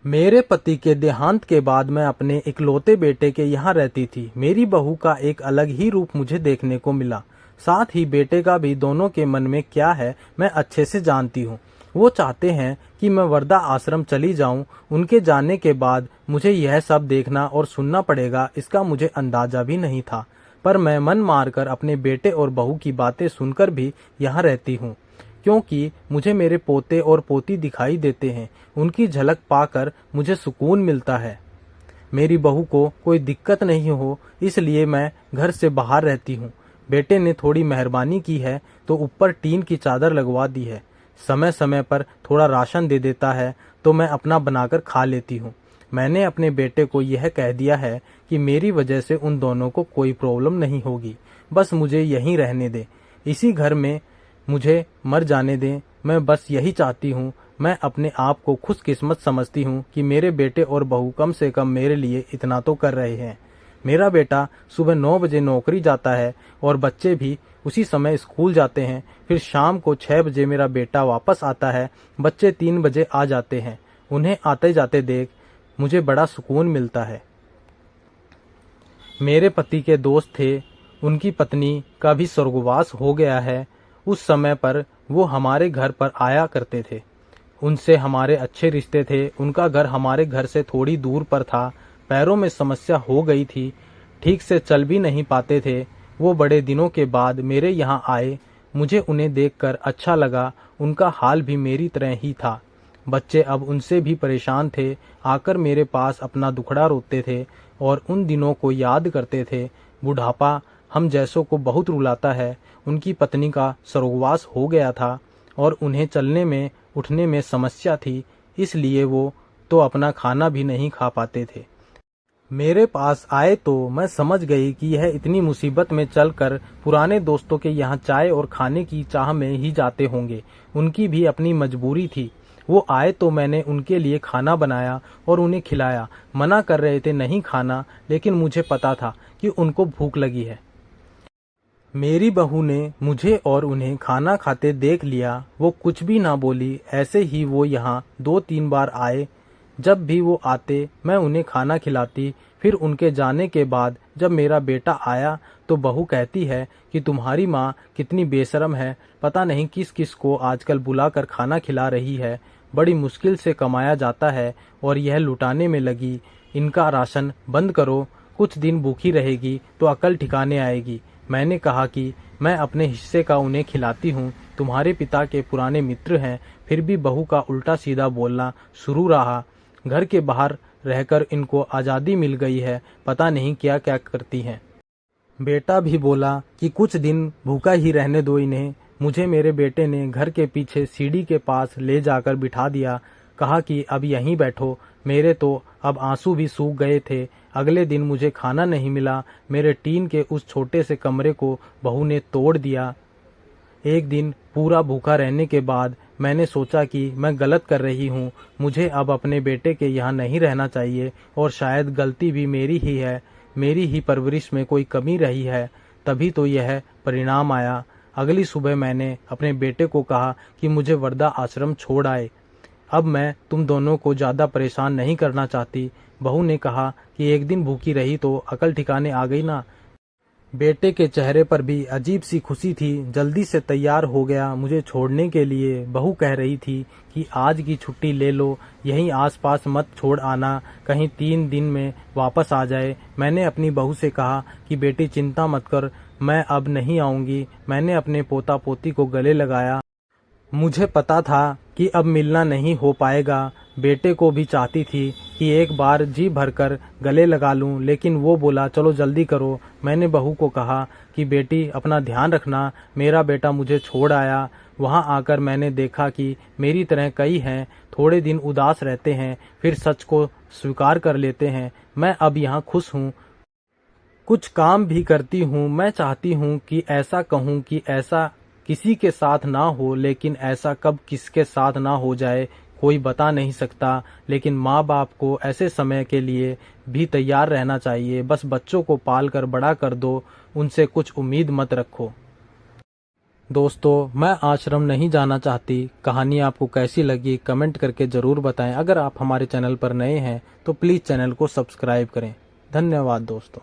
मेरे पति के देहांत के बाद मैं अपने इकलौते बेटे के यहाँ रहती थी। मेरी बहू का एक अलग ही रूप मुझे देखने को मिला। साथ ही बेटे का भी दोनों के मन में क्या है मैं अच्छे से जानती हूँ। वो चाहते हैं कि मैं वर्धा आश्रम चली जाऊं। उनके जाने के बाद मुझे यह सब देखना और सुनना पड़ेगा, इसका मुझे अंदाजा भी नहीं था। पर मैं मन मारकर अपने बेटे और बहू की बातें सुनकर भी यहाँ रहती हूँ, क्योंकि मुझे मेरे पोते और पोती दिखाई देते हैं। उनकी झलक पाकर मुझे सुकून मिलता है। मेरी बहू को कोई दिक्कत नहीं हो, इसलिए मैं घर से बाहर रहती हूँ। बेटे ने थोड़ी मेहरबानी की है तो ऊपर टीन की चादर लगवा दी है। समय समय पर थोड़ा राशन दे देता है तो मैं अपना बनाकर खा लेती हूँ। मैंने अपने बेटे को यह कह दिया है कि मेरी वजह से उन दोनों को कोई प्रॉब्लम नहीं होगी, बस मुझे यहीं रहने दे, इसी घर में मुझे मर जाने दें। मैं बस यही चाहती हूँ। मैं अपने आप को खुशकिस्मत समझती हूँ कि मेरे बेटे और बहू कम से कम मेरे लिए इतना तो कर रहे हैं। मेरा बेटा सुबह 9 बजे नौकरी जाता है और बच्चे भी उसी समय स्कूल जाते हैं। फिर शाम को 6 बजे मेरा बेटा वापस आता है। बच्चे 3 बजे आ जाते हैं। उन्हें आते जाते देख मुझे बड़ा सुकून मिलता है। मेरे पति के दोस्त थे, उनकी पत्नी का भी स्वर्गवास हो गया है। उस समय पर वो हमारे घर पर आया करते थे। उनसे हमारे अच्छे रिश्ते थे। उनका घर हमारे घर से थोड़ी दूर पर था। पैरों में समस्या हो गई थी, ठीक से चल भी नहीं पाते थे। वो बड़े दिनों के बाद मेरे यहाँ आए। मुझे उन्हें देखकर अच्छा लगा। उनका हाल भी मेरी तरह ही था। बच्चे अब उनसे भी परेशान थे, आकर मेरे पास अपना दुखड़ा रोते थे और उन दिनों को याद करते थे। बुढ़ापा हम जैसों को बहुत रुलाता है। उनकी पत्नी का स्वर्गवास हो गया था और उन्हें चलने में उठने में समस्या थी, इसलिए वो तो अपना खाना भी नहीं खा पाते थे। मेरे पास आए तो मैं समझ गई कि यह इतनी मुसीबत में चलकर पुराने दोस्तों के यहाँ चाय और खाने की चाह में ही जाते होंगे। उनकी भी अपनी मजबूरी थी। वो आए तो मैंने उनके लिए खाना बनाया और उन्हें खिलाया। मना कर रहे थे नहीं खाना, लेकिन मुझे पता था कि उनको भूख लगी है। मेरी बहू ने मुझे और उन्हें खाना खाते देख लिया। वो कुछ भी ना बोली। ऐसे ही वो यहाँ 2-3 बार आए। जब भी वो आते मैं उन्हें खाना खिलाती। फिर उनके जाने के बाद जब मेरा बेटा आया तो बहू कहती है कि तुम्हारी माँ कितनी बेशर्म है, पता नहीं किस किस को आजकल बुलाकर खाना खिला रही है। बड़ी मुश्किल से कमाया जाता है और यह लुटाने में लगी। इनका राशन बंद करो, कुछ दिन भूखी रहेगी तो अकल ठिकाने आएगी। मैंने कहा कि मैं अपने हिस्से का उन्हें खिलाती हूँ, तुम्हारे पिता के पुराने मित्र हैं। फिर भी बहू का उल्टा सीधा बोलना शुरू रहा। घर के बाहर रहकर इनको आज़ादी मिल गई है, पता नहीं क्या क्या करती हैं। बेटा भी बोला कि कुछ दिन भूखा ही रहने दो इन्हें। मुझे मेरे बेटे ने घर के पीछे सीढ़ी के पास ले जाकर बिठा दिया। कहा कि अब यहीं बैठो। मेरे तो अब आंसू भी सूख गए थे। अगले दिन मुझे खाना नहीं मिला। मेरे टीन के उस छोटे से कमरे को बहू ने तोड़ दिया। एक दिन पूरा भूखा रहने के बाद मैंने सोचा कि मैं गलत कर रही हूँ। मुझे अब अपने बेटे के यहाँ नहीं रहना चाहिए और शायद गलती भी मेरी ही है। मेरी ही परवरिश में कोई कमी रही है, तभी तो यह परिणाम आया। अगली सुबह मैंने अपने बेटे को कहा कि मुझे वर्धा आश्रम छोड़ आए। अब मैं तुम दोनों को ज़्यादा परेशान नहीं करना चाहती। बहू ने कहा कि एक दिन भूखी रही तो अकल ठिकाने आ गई ना। बेटे के चेहरे पर भी अजीब सी खुशी थी। जल्दी से तैयार हो गया मुझे छोड़ने के लिए। बहू कह रही थी कि आज की छुट्टी ले लो, यहीं आसपास मत छोड़ आना, कहीं 3 दिन में वापस आ जाए। मैंने अपनी बहू से कहा कि बेटी चिंता मत कर, मैं अब नहीं आऊँगी। मैंने अपने पोता पोती को गले लगाया। मुझे पता था कि अब मिलना नहीं हो पाएगा। बेटे को भी चाहती थी कि एक बार जी भरकर गले लगा लूं, लेकिन वो बोला चलो जल्दी करो। मैंने बहू को कहा कि बेटी अपना ध्यान रखना। मेरा बेटा मुझे छोड़ आया। वहाँ आकर मैंने देखा कि मेरी तरह कई हैं, थोड़े दिन उदास रहते हैं, फिर सच को स्वीकार कर लेते हैं। मैं अब यहाँ खुश हूँ, कुछ काम भी करती हूँ। मैं चाहती हूँ कि ऐसा कहूँ कि ऐसा किसी के साथ ना हो, लेकिन ऐसा कब किसके साथ ना हो जाए कोई बता नहीं सकता। लेकिन माँ बाप को ऐसे समय के लिए भी तैयार रहना चाहिए। बस बच्चों को पाल कर बड़ा कर दो, उनसे कुछ उम्मीद मत रखो। दोस्तों, मैं आश्रम नहीं जाना चाहती कहानी आपको कैसी लगी कमेंट करके ज़रूर बताएं। अगर आप हमारे चैनल पर नए हैं तो प्लीज़ चैनल को सब्सक्राइब करें। धन्यवाद दोस्तों।